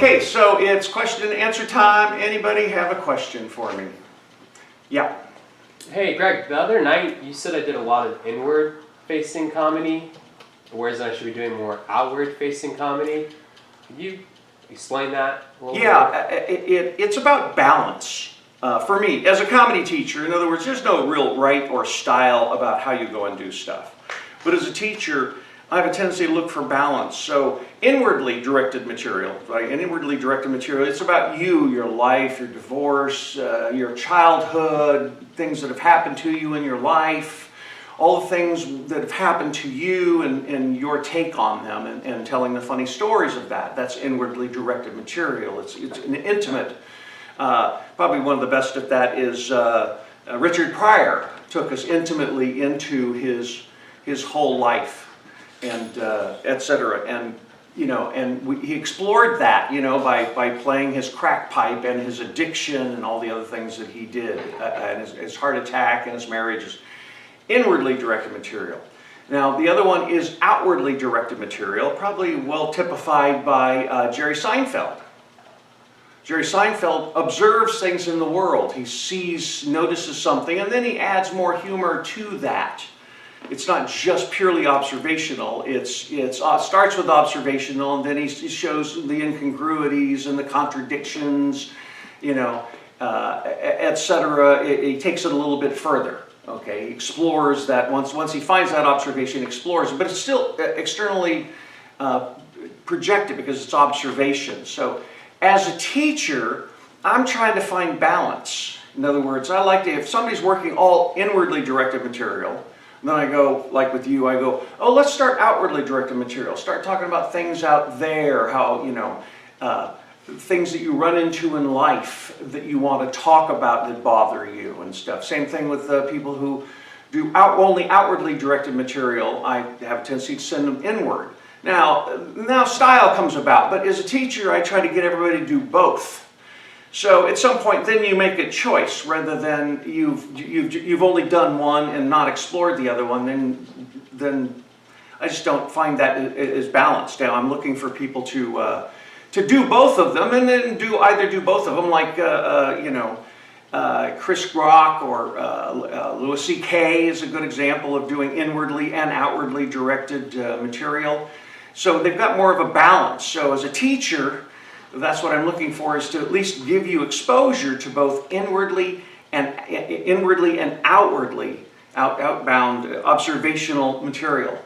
Okay, so it's question and answer time. Anybody have a question for me? Yeah. Hey, Greg, the other night you said I did a lot of inward-facing comedy, whereas I should be doing more outward-facing comedy. Could you explain that a little bit? It's about balance. For me, as a comedy teacher, in other words, there's no real right or style about how you go and do stuff. But as a teacher, I have a tendency to look for balance. So inwardly directed material, right? Inwardly directed material, it's about you, your life, your divorce, your childhood, things that have happened to you in your life, all the things that have happened to you and your take on them and telling the funny stories of that. That's inwardly directed material. It's an intimate, probably one of the best at that is Richard Pryor took us intimately into his whole life. And etc. And he explored that by playing his crack pipe and his addiction and all the other things that he did, and his heart attack and his marriages. Inwardly directed material. Now the other one is outwardly directed material, probably well typified by Jerry Seinfeld. Jerry Seinfeld observes things in the world. He notices something, and then he adds more humor to that. It's not just purely observational. It starts with observational, and then he shows the incongruities and the contradictions, etc. He takes it a little bit further. Okay, he explores that once he finds that observation, he explores it, but it's still externally projected because it's observation. So, as a teacher, I'm trying to find balance. In other words, I like to, if somebody's working all inwardly directed material. Then I go, like with you, I go, oh, let's start outwardly directed material. Start talking about things out there, how, things that you run into in life that you want to talk about that bother you and stuff. Same thing with people who do only outwardly directed material. I have a tendency to send them inward. Now style comes about, but as a teacher, I try to get everybody to do both. So at some point, then you make a choice rather than you've only done one and not explored the other one. Then I just don't find that as balanced. Now I'm looking for people to do both of them, and then either do both of them, like Chris Rock or Louis C.K. is a good example of doing inwardly and outwardly directed material. So they've got more of a balance. So as a teacher, that's what I'm looking for, is to at least give you exposure to both inwardly and outwardly outbound observational material.